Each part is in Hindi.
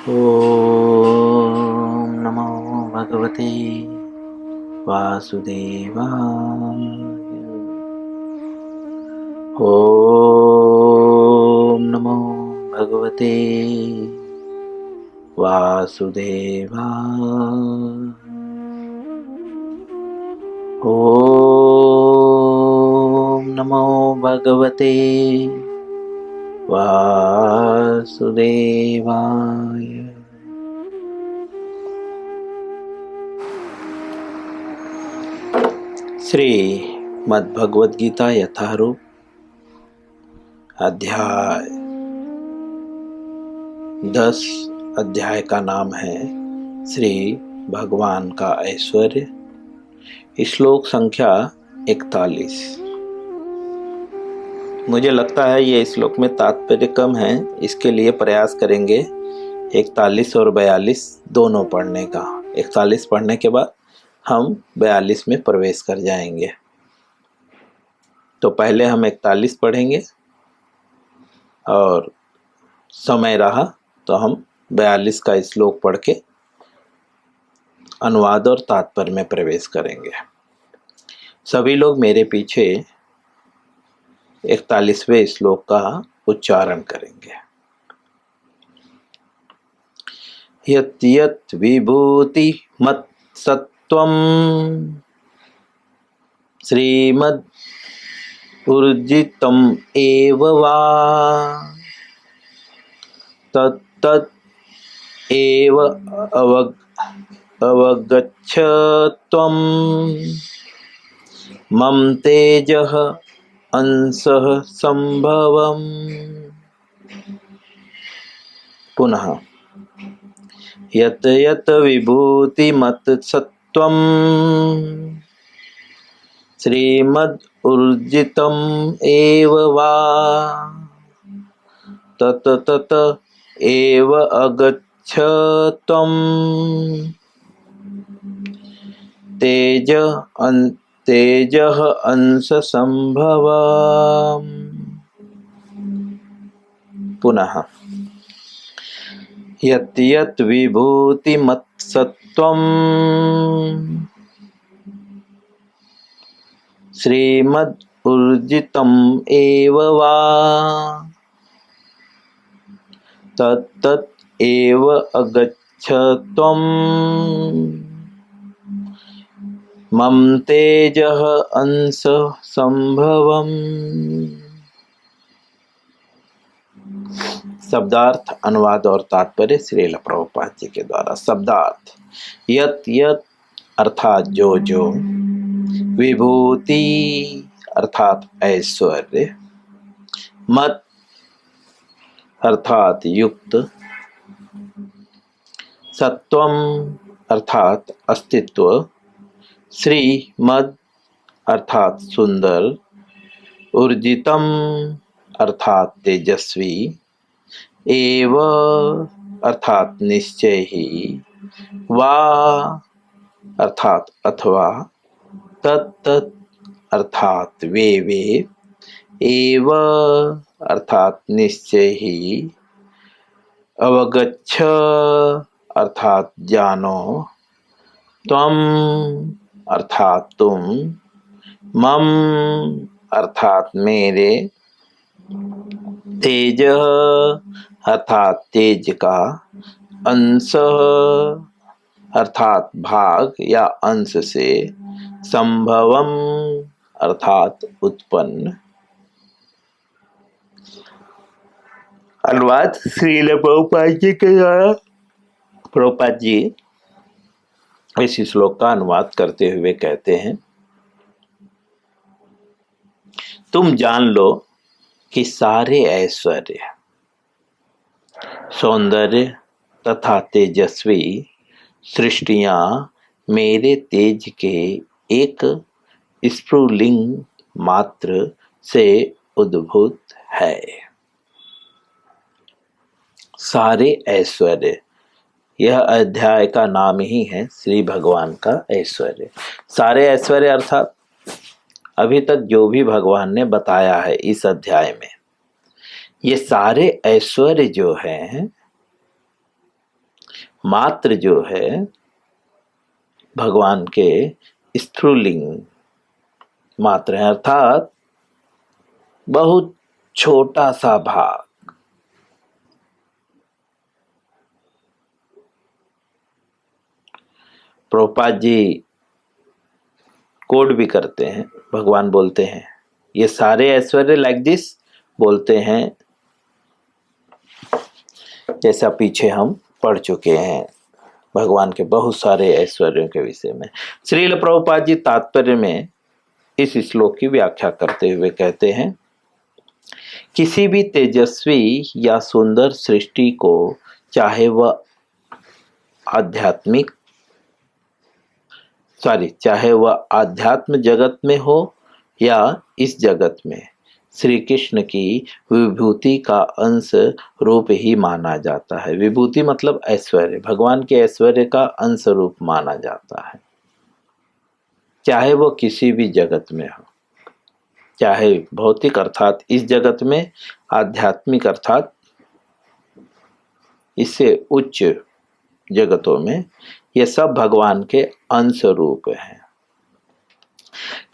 ॐ नमो भगवते वासुदेवाय। ॐ नमो भगवते वासुदेवाय। ॐ नमो भगवते वासुदेवाय। श्री मद्भगवद गीता यथारूप अध्याय 10। अध्याय का नाम है श्री भगवान का ऐश्वर्य। श्लोक संख्या 41। मुझे लगता है ये श्लोक में तात्पर्य कम है, इसके लिए प्रयास करेंगे 41 और 42 दोनों पढ़ने का। 41 पढ़ने के बाद हम 42 में प्रवेश कर जाएंगे। तो पहले हम 41 पढ़ेंगे और समय रहा तो हम 42 का श्लोक पढ़ के अनुवाद और तात्पर्य में प्रवेश करेंगे। सभी लोग मेरे पीछे 41वें श्लोक का उच्चारण करेंगे। यत् यत् विभूति मत् सत्वम श्रीमद् ऊर्जितम एव वा तत् तत् एव अवगच्छत्वं मम तेजः अंशः संभवम्। पुनः यत् यत् विभूति मत् सत्वं श्रीमद् ऊर्जितम् एव वा तत् तत् एव अगच्छत्वं तेजः अंश संभवम्। पुनः यत् यत् विभूति मत् सत्वं श्रीमद् ऊर्जितम् एव वा तत् तत् एव अगच्छत्वं मम तेजः अंश संभवम्। शब्दार्थ, अनुवाद और तात्पर्य श्रील प्रभुपाद जी के द्वारा। शब्दार्थ: यत् यत् अर्थात जो जो, विभूति अर्थात ऐश्वर्य, मत अर्थात युक्त, सत्वम अर्थात अस्तित्व, श्रीमद् अर्थात सुंदर, ऊर्जितम अर्थात तेजस्वी, एव अर्थात निश्चय ही, वा अर्थात अथवा, तत् अर्थात वे, एव अर्थात निश्चय ही, अवगच्छ अर्थात जानो, त्वम अर्थात तुम, मम अर्थात मेरे, तेज अर्थात तेज का, अंश अर्थात भाग या अंश से, संभवम अर्थात उत्पन्न। अनुवाद श्रील प्रभुपाद जी के द्वारा। प्रभुपाद जी इस श्लोक का अनुवाद करते हुए कहते हैं, तुम जान लो कि सारे ऐश्वर्य, सौंदर्य तथा तेजस्वी सृष्टियां मेरे तेज के एक स्फुलिंग मात्र से उद्भूत है। सारे ऐश्वर्य, यह अध्याय का नाम ही है श्री भगवान का ऐश्वर्य। सारे ऐश्वर्य अर्थात अभी तक जो भी भगवान ने बताया है इस अध्याय में, ये सारे ऐश्वर्य जो हैं मात्र जो है भगवान के स्थूलिंग मात्र है, अर्थात बहुत छोटा सा भाग। प्रभुपाद जी कोड भी करते हैं, भगवान बोलते हैं ये सारे ऐश्वर्य लाइक दिस बोलते हैं, जैसा पीछे हम पढ़ चुके हैं भगवान के बहुत सारे ऐश्वर्यों के विषय में। श्रील प्रभुपाद जी तात्पर्य में इस श्लोक की व्याख्या करते हुए कहते हैं, किसी भी तेजस्वी या सुंदर सृष्टि को चाहे वह आध्यात्म जगत में हो या इस जगत में, श्री कृष्ण की विभूति का अंश रूप ही माना जाता है। विभूति मतलब ऐश्वर्य, भगवान के ऐश्वर्य का अंश रूप माना जाता है, चाहे वो किसी भी जगत में हो, चाहे भौतिक अर्थात इस जगत में, आध्यात्मिक अर्थात इससे उच्च जगतों में, ये सब भगवान के अंश रूप हैं।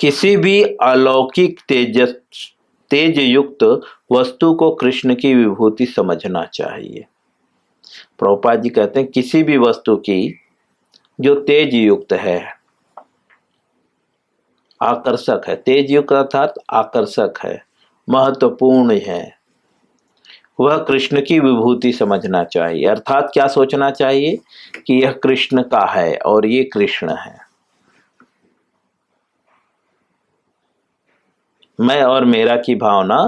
किसी भी अलौकिक तेज युक्त वस्तु को कृष्ण की विभूति समझना चाहिए। प्रभुपाद जी कहते हैं किसी भी वस्तु की जो तेज युक्त है, आकर्षक है, तेज युक्त अर्थात आकर्षक है, महत्वपूर्ण है, वह कृष्ण की विभूति समझना चाहिए। अर्थात क्या सोचना चाहिए कि यह कृष्ण का है और ये कृष्ण है, मैं और मेरा की भावना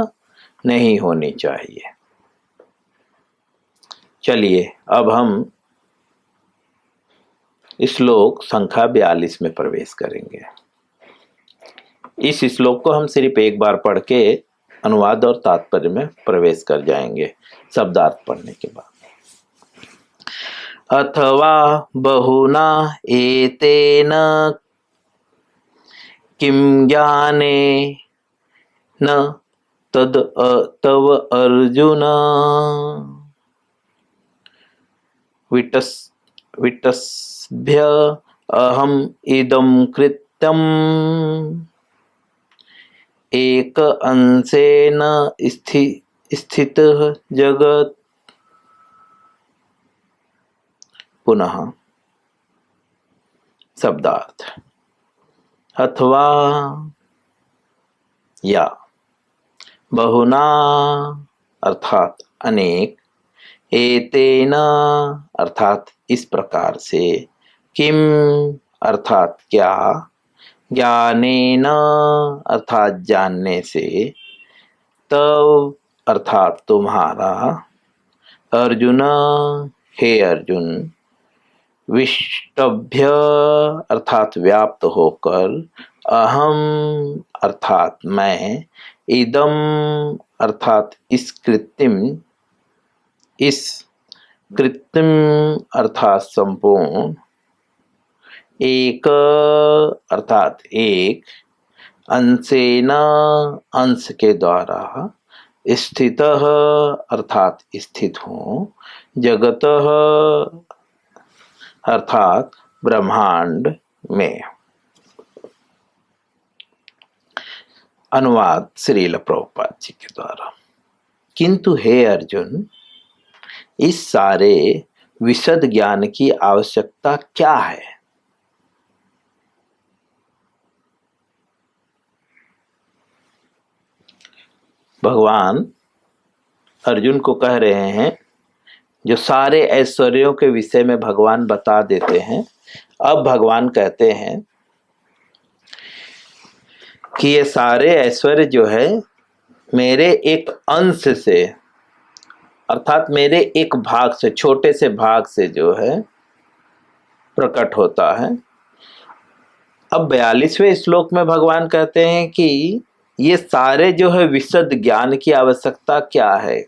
नहीं होनी चाहिए। चलिए अब हम श्लोक संख्या 42 में प्रवेश करेंगे। इस श्लोक को हम सिर्फ एक बार पढ़ के अनुवाद और तात्पर्य में प्रवेश कर जाएंगे शब्दार्थ पढ़ने के बाद। अथवा बहुना एतेन किं ज्ञाने न तद तव अर्जुन विटस्भ्य अहम इदं कृत्यम् एक अंशेन स्थितः जगत्। पुनः शब्दार्थ। अथवा या, बहुना अर्थात अनेक, एतेन अर्थात इस प्रकार से, किम अर्थात क्या, ज्ञानेन अर्थात जानने से, तव अर्थात तुम्हारा, अर्जुन हे अर्जुन, विष्टभ्य अर्थात व्याप्त होकर, अहम अर्थात मैं, इदम अर्थात इस कृत्रिम अर्थात संपूर्ण, एक अर्थात एक, अंशेन अंश के द्वारा, स्थितः अर्थात स्थित हूँ, जगतः अर्थात ब्रह्मांड में। अनुवाद श्रील प्रभुपाद जी के द्वारा। किंतु हे अर्जुन, इस सारे विशद ज्ञान की आवश्यकता क्या है? भगवान अर्जुन को कह रहे हैं, जो सारे ऐश्वर्यों के विषय में भगवान बता देते हैं, अब भगवान कहते हैं कि ये सारे ऐश्वर्य जो है मेरे एक अंश से अर्थात मेरे एक भाग से, छोटे से भाग से जो है प्रकट होता है। अब 42वें श्लोक में भगवान कहते हैं कि ये सारे जो है विशद ज्ञान की आवश्यकता क्या है?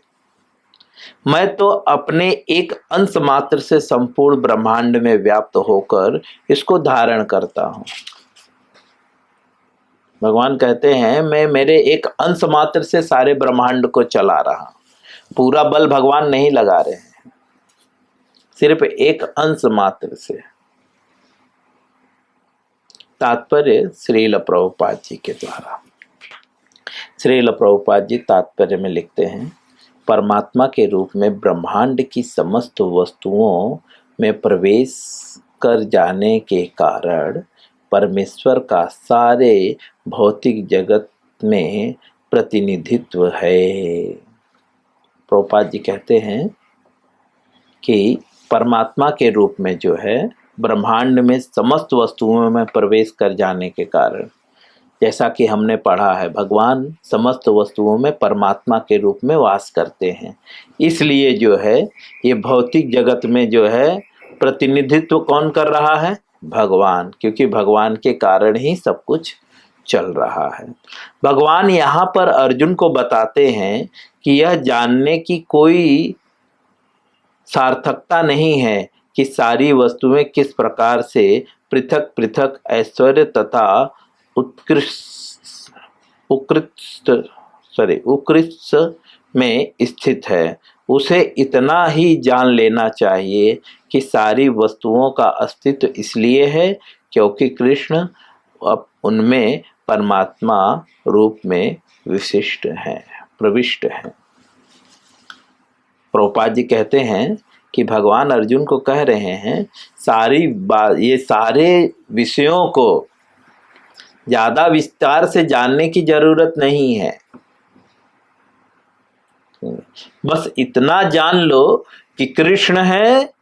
मैं तो अपने एक अंश मात्र से संपूर्ण ब्रह्मांड में व्याप्त होकर इसको धारण करता हूं। भगवान कहते हैं मैं मेरे एक अंश मात्र से सारे ब्रह्मांड को चला रहा हूं, पूरा बल भगवान नहीं लगा रहे हैं। सिर्फ एक अंश मात्र से। तात्पर्य श्रील प्रभुपाद जी के द्वारा। श्रील प्रभुपाद जी तात्पर्य में लिखते हैं, परमात्मा के रूप में ब्रह्मांड की समस्त वस्तुओं में प्रवेश कर जाने के कारण परमेश्वर का सारे भौतिक जगत में प्रतिनिधित्व है। प्रभुपाद जी कहते हैं कि परमात्मा के रूप में जो है ब्रह्मांड में समस्त वस्तुओं में प्रवेश कर जाने के कारण, जैसा कि हमने पढ़ा है, भगवान समस्त वस्तुओं में परमात्मा के रूप में वास करते हैं। इसलिए जो है ये भौतिक जगत में जो है प्रतिनिधित्व कौन कर रहा है? भगवान, क्योंकि भगवान के कारण ही सब कुछ चल रहा है। भगवान यहाँ पर अर्जुन को बताते हैं कि यह जानने की कोई सार्थकता नहीं है कि सारी वस्तुएं किस प्रकार से पृथक पृथक ऐश्वर्य तथा उत्कृष्ट में स्थित है। उसे इतना ही जान लेना चाहिए कि सारी वस्तुओं का अस्तित्व इसलिए है क्योंकि कृष्ण अब उनमें परमात्मा रूप में विशिष्ट हैं, प्रविष्ट हैं। प्रभुपाद जी कहते हैं कि भगवान अर्जुन को कह रहे हैं ये सारे विषयों को ज्यादा विस्तार से जानने की जरूरत नहीं है, बस इतना जान लो कि कृष्ण है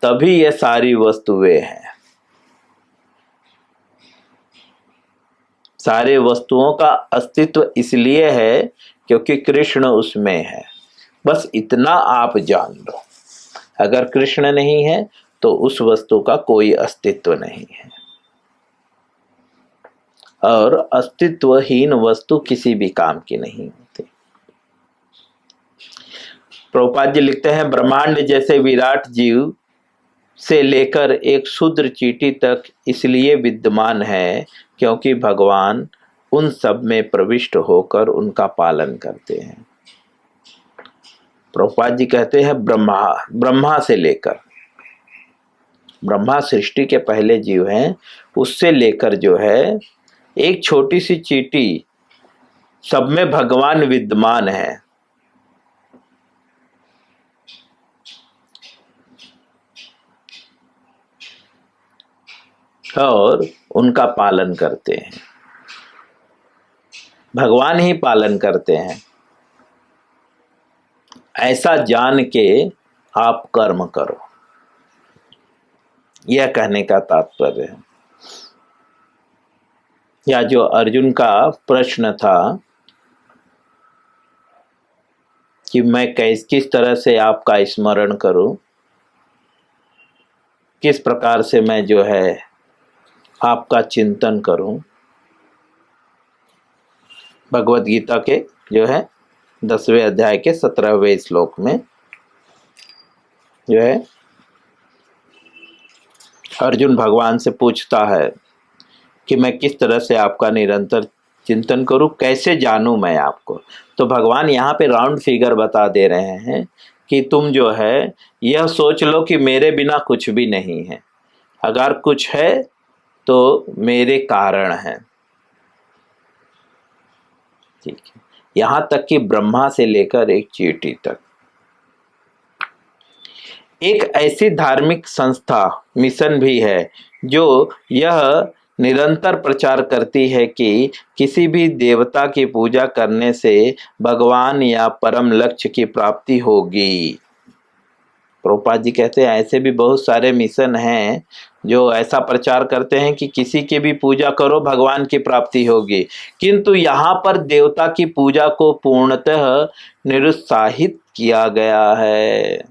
तभी ये सारी वस्तुएं हैं। सारे वस्तुओं का अस्तित्व इसलिए है क्योंकि कृष्ण उसमें है, बस इतना आप जान लो। अगर कृष्ण नहीं है तो उस वस्तु का कोई अस्तित्व नहीं है, और अस्तित्वहीन वस्तु किसी भी काम की नहीं होती। प्रभुपाद जी लिखते हैं, ब्रह्मांड जैसे विराट जीव से लेकर एक क्षुद्र चींटी तक इसलिए विद्यमान है क्योंकि भगवान उन सब में प्रविष्ट होकर उनका पालन करते हैं। प्रभुपाद जी कहते हैं, ब्रह्मा से लेकर, ब्रह्मा सृष्टि के पहले जीव हैं, उससे लेकर जो है एक छोटी सी चींटी, सब में भगवान विद्यमान है। और उनका पालन करते हैं, भगवान ही पालन करते हैं। ऐसा जान के आप कर्म करो, यह कहने का तात्पर्य है। या जो अर्जुन का प्रश्न था कि मैं किस तरह से आपका स्मरण करूं, किस प्रकार से मैं जो है आपका चिंतन करूं, भगवद गीता के जो है 10वें अध्याय के 17वें श्लोक में जो है अर्जुन भगवान से पूछता है कि मैं किस तरह से आपका निरंतर चिंतन करूं, कैसे जानूं मैं आपको। तो भगवान यहाँ पे राउंड फिगर बता दे रहे हैं कि तुम जो है यह सोच लो कि मेरे बिना कुछ भी नहीं है, अगर कुछ है तो मेरे कारण है। ठीक है, यहाँ तक कि ब्रह्मा से लेकर एक चींटी तक। एक ऐसी धार्मिक संस्था मिशन भी है जो यह निरंतर प्रचार करती है कि किसी भी देवता की पूजा करने से भगवान या परम लक्ष्य की प्राप्ति होगी। प्रभुपाद जी कहते हैं ऐसे भी बहुत सारे मिशन हैं जो ऐसा प्रचार करते हैं कि किसी की भी पूजा करो भगवान की प्राप्ति होगी, किंतु यहाँ पर देवता की पूजा को पूर्णतः निरुत्साहित किया गया है।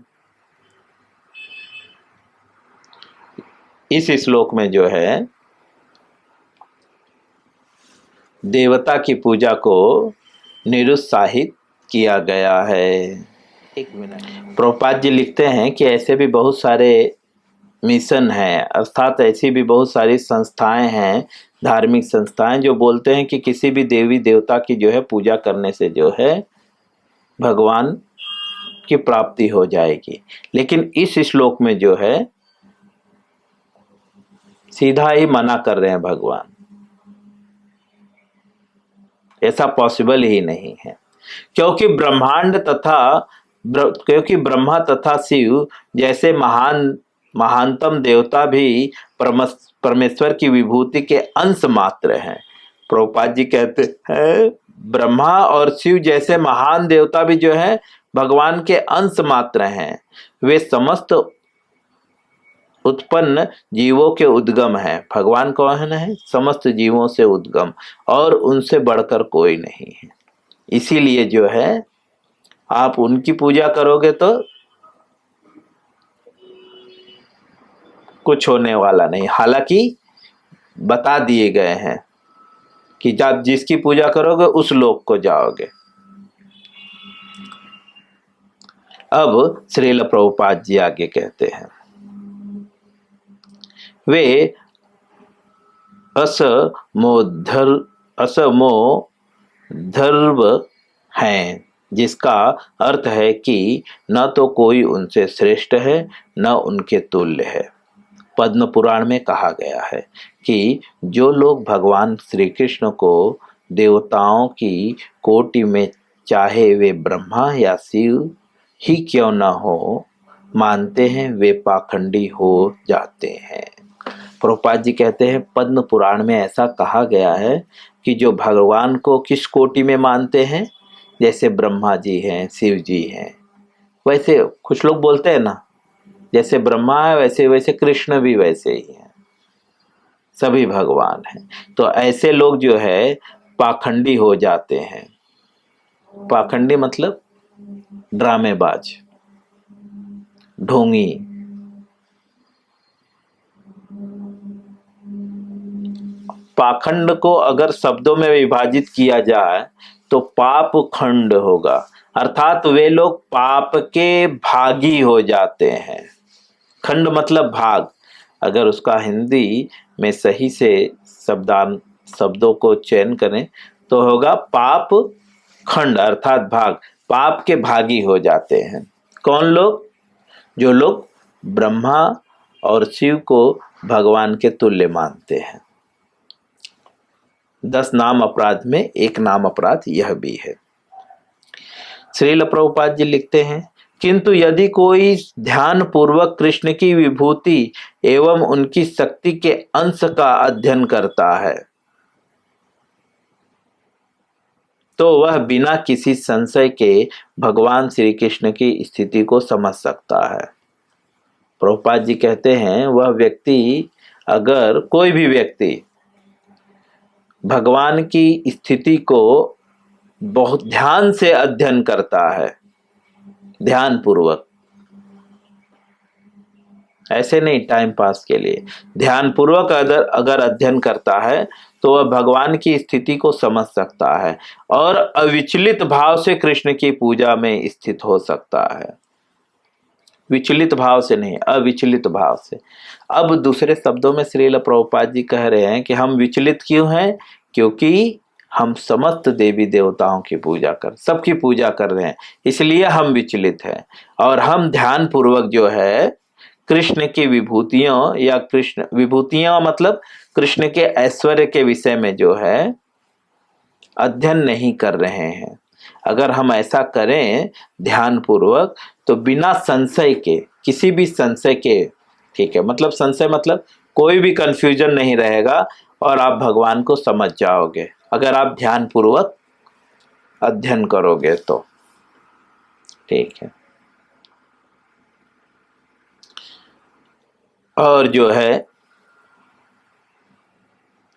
इस श्लोक में जो है देवता की पूजा को निरुत्साहित किया गया है। एक मिनट, प्रभुपाद जी लिखते हैं कि ऐसे भी बहुत सारे मिशन हैं, अर्थात ऐसी भी बहुत सारी संस्थाएं हैं, धार्मिक संस्थाएं जो बोलते हैं कि किसी भी देवी देवता की जो है पूजा करने से जो है भगवान की प्राप्ति हो जाएगी। लेकिन इस श्लोक में जो है सीधा ही मना कर रहे हैं भगवान, ऐसा पॉसिबल ही नहीं है। क्योंकि ब्रह्मा तथा शिव जैसे महानतम देवता भी परमेश्वर की विभूति के अंश मात्र हैं। प्रभुपाद जी कहते हैं ब्रह्मा और शिव जैसे महान देवता भी जो है भगवान के अंश मात्र हैं। वे समस्त उत्पन्न जीवों के उद्गम है। भगवान कौन है? समस्त जीवों से उद्गम, और उनसे बढ़कर कोई नहीं है। इसीलिए जो है आप उनकी पूजा करोगे तो कुछ होने वाला नहीं। हालांकि बता दिए गए हैं कि जब जिसकी पूजा करोगे उस लोक को जाओगे। अब श्रील प्रभुपाद जी आगे कहते हैं, वे असमोधर्व हैं, जिसका अर्थ है कि न तो कोई उनसे श्रेष्ठ है न उनके तुल्य है। पद्म पुराण में कहा गया है कि जो लोग भगवान श्री कृष्ण को देवताओं की कोटि में, चाहे वे ब्रह्मा या शिव ही क्यों न हो, मानते हैं, वे पाखंडी हो जाते हैं। प्रभुपाद जी कहते हैं पद्म पुराण में ऐसा कहा गया है कि जो भगवान को किस कोटि में मानते हैं, जैसे ब्रह्मा जी हैं, शिव जी हैं, वैसे कुछ लोग बोलते हैं ना, जैसे ब्रह्मा है वैसे वैसे कृष्ण भी वैसे ही हैं, सभी भगवान हैं। तो ऐसे लोग जो है पाखंडी हो जाते हैं। पाखंडी मतलब ड्रामेबाज, ढोंगी। पाखंड को अगर शब्दों में विभाजित किया जाए तो पाप खंड होगा, अर्थात वे लोग पाप के भागी हो जाते हैं। खंड मतलब भाग, अगर उसका हिंदी में सही से शब्दों को चयन करें तो होगा पाप खंड, अर्थात भाग। पाप के भागी हो जाते हैं कौन लोग? जो लोग ब्रह्मा और शिव को भगवान के तुल्य मानते हैं। 10 नाम अपराध में एक नाम अपराध यह भी है। श्रील प्रभुपाद जी लिखते हैं, किंतु यदि कोई ध्यान पूर्वक कृष्ण की विभूति एवं उनकी शक्ति के अंश का अध्ययन करता है तो वह बिना किसी संशय के भगवान श्री कृष्ण की स्थिति को समझ सकता है। प्रभुपाद जी कहते हैं वह व्यक्ति, अगर कोई भी व्यक्ति भगवान की स्थिति को बहुत ध्यान से अध्ययन करता है, ध्यान पूर्वक, ऐसे नहीं टाइम पास के लिए, ध्यान पूर्वक अगर अध्ययन करता है तो वह भगवान की स्थिति को समझ सकता है और अविचलित भाव से कृष्ण की पूजा में स्थित हो सकता है। विचलित भाव से नहीं, अविचलित भाव से। अब दूसरे शब्दों में श्रील प्रभुपाद जी कह रहे हैं कि हम विचलित क्यों हैं? क्योंकि हम समस्त देवी देवताओं की पूजा सबकी पूजा कर रहे हैं, इसलिए हम विचलित हैं। और हम ध्यान पूर्वक जो है कृष्ण की विभूतियों, या कृष्ण विभूतियां मतलब कृष्ण के ऐश्वर्य के विषय में जो है अध्ययन नहीं कर रहे हैं। अगर हम ऐसा करें ध्यान पूर्वक तो बिना संशय के, किसी भी संशय के, ठीक है, मतलब संशय मतलब कोई भी कंफ्यूजन नहीं रहेगा और आप भगवान को समझ जाओगे अगर आप ध्यान पूर्वक अध्ययन करोगे तो, ठीक है। और जो है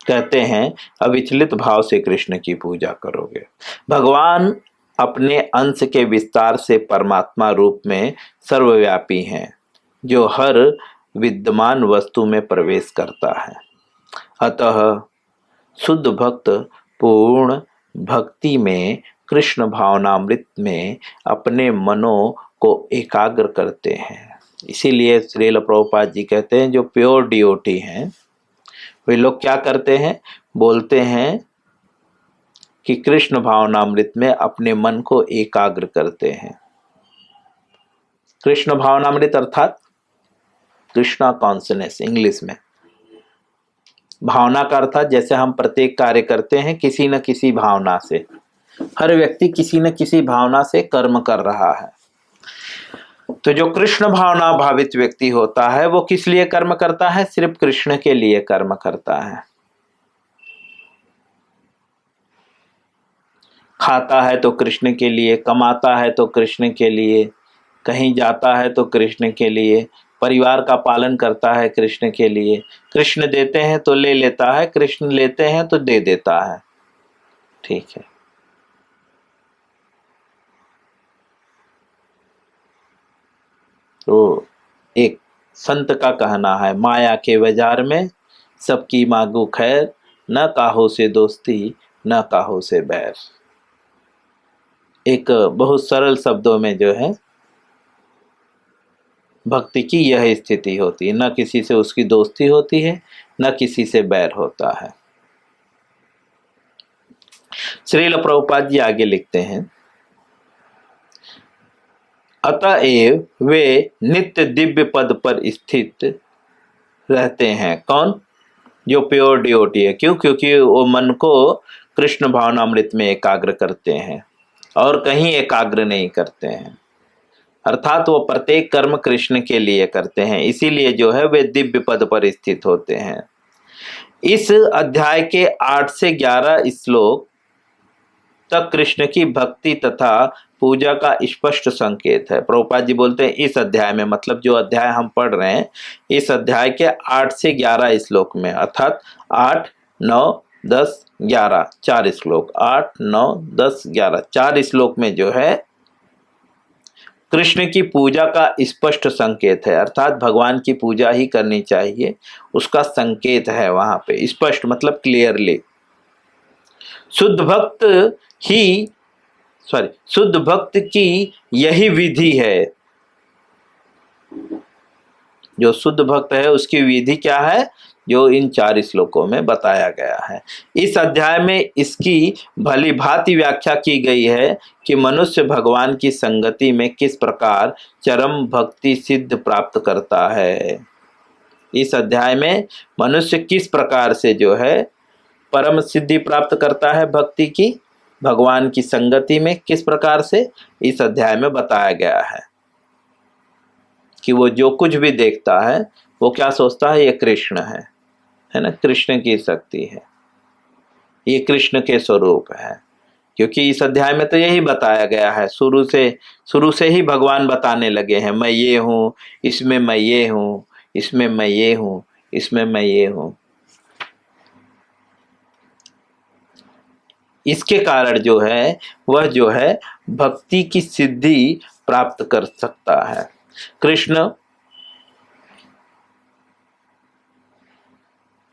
कहते हैं अविचलित भाव से कृष्ण की पूजा करोगे। भगवान अपने अंश के विस्तार से परमात्मा रूप में सर्वव्यापी हैं, जो हर विद्यमान वस्तु में प्रवेश करता है। अतः शुद्ध भक्त पूर्ण भक्ति में कृष्ण भावनामृत में अपने मनों को एकाग्र करते हैं। इसीलिए श्रील प्रभुपाद जी कहते हैं जो प्योर डिवोटी हैं वे लोग क्या करते हैं, बोलते हैं कि कृष्ण भावनामृत में अपने मन को एकाग्र करते हैं। कृष्ण भावनामृत अर्थात कृष्णा कॉन्सनेस इंग्लिश में। भावना का अर्थात जैसे हम प्रत्येक कार्य करते हैं किसी न किसी भावना से, हर व्यक्ति किसी न किसी भावना से कर्म कर रहा है। तो जो कृष्ण भावना भावित व्यक्ति होता है वो किस लिए कर्म करता है? सिर्फ कृष्ण के लिए कर्म करता है। खाता है तो कृष्ण के लिए, कमाता है तो कृष्ण के लिए, कहीं जाता है तो कृष्ण के लिए, परिवार का पालन करता है कृष्ण के लिए। कृष्ण देते हैं तो ले लेता है, कृष्ण लेते हैं तो दे देता है। ठीक है। तो एक संत का कहना है, माया के बाजार में सबकी मांगू खैर, न काहो से दोस्ती न काहो से बैर। एक बहुत सरल शब्दों में जो है भक्ति की यह स्थिति होती है, न किसी से उसकी दोस्ती होती है न किसी से बैर होता है। श्रील प्रभुपाद जी आगे लिखते हैं, अतएव वे नित्य दिव्य पद पर स्थित रहते हैं। कौन? जो प्योर डिवोटी है। क्यों? क्योंकि वो मन को कृष्ण भावनामृत में एकाग्र करते हैं और कहीं एकाग्र नहीं करते हैं, अर्थात वो प्रत्येक कर्म कृष्ण के लिए करते हैं, इसीलिए जो है वे दिव्य पद पर स्थित होते हैं। इस अध्याय के 8 से 11 श्लोक तक कृष्ण की भक्ति तथा पूजा का स्पष्ट संकेत है। प्रभुपाद जी बोलते हैं इस अध्याय में, मतलब जो अध्याय हम पढ़ रहे हैं इस अध्याय के 8 से 11 श्लोक में, अर्थात 8, 9, 10, 11 4 श्लोक, 8, 9, 10, 11 4 श्लोक में जो है कृष्ण की पूजा का स्पष्ट संकेत है, अर्थात भगवान की पूजा ही करनी चाहिए, उसका संकेत है वहां पे। स्पष्ट मतलब क्लियरली। शुद्ध भक्त की यही विधि है। जो शुद्ध भक्त है उसकी विधि क्या है? जो इन 4 श्लोकों में बताया गया है। इस अध्याय में इसकी भली भांति व्याख्या की गई है कि मनुष्य भगवान की संगति में किस प्रकार चरम भक्ति सिद्ध प्राप्त करता है। इस अध्याय में मनुष्य किस प्रकार से जो है परम सिद्धि प्राप्त करता है भक्ति की, भगवान की संगति में किस प्रकार से, इस अध्याय में बताया गया है कि वो जो कुछ भी देखता है वो क्या सोचता है? ये कृष्ण है ना, कृष्ण की शक्ति है, ये कृष्ण के स्वरूप है। क्योंकि इस अध्याय में तो यही बताया गया है, शुरू से ही भगवान बताने लगे हैं, मैं ये हूँ, इसमें मैं ये हूँ, इसमें मैं ये हूँ, इसमें मैं ये हूँ। इसके कारण जो है वह जो है भक्ति की सिद्धि प्राप्त कर सकता है। कृष्ण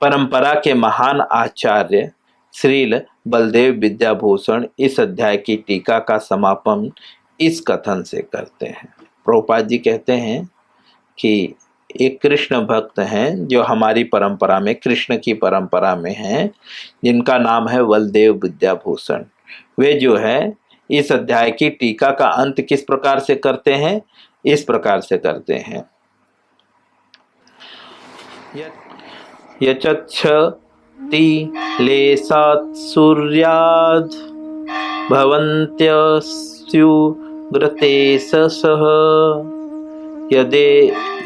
परंपरा के महान आचार्य श्रील बलदेव विद्याभूषण इस अध्याय की टीका का समापन इस कथन से करते हैं। प्रभुपाद जी कहते हैं कि एक कृष्ण भक्त हैं जो हमारी परंपरा में, कृष्ण की परंपरा में हैं, जिनका नाम है बलदेव विद्याभूषण। वे जो है इस अध्याय की टीका का अंत किस प्रकार से करते हैं? इस प्रकार से करते हैं, यचच्छति लेशात् सूर्याद् भवन्त्यस्युग्रतेजसः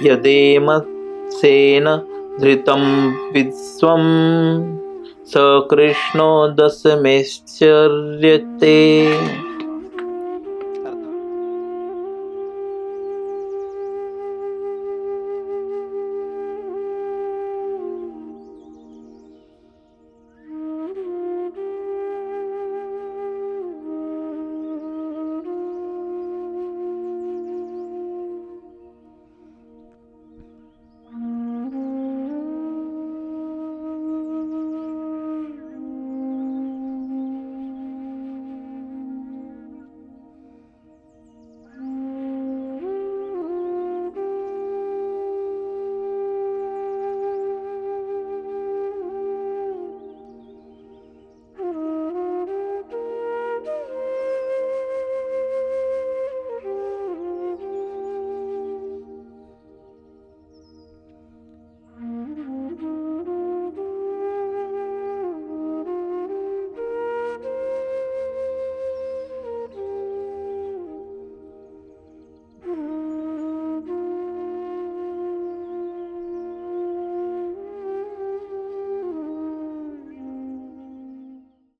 यदेमसेन धृतं विश्वं स कृष्णो दशमेश्वर्यते।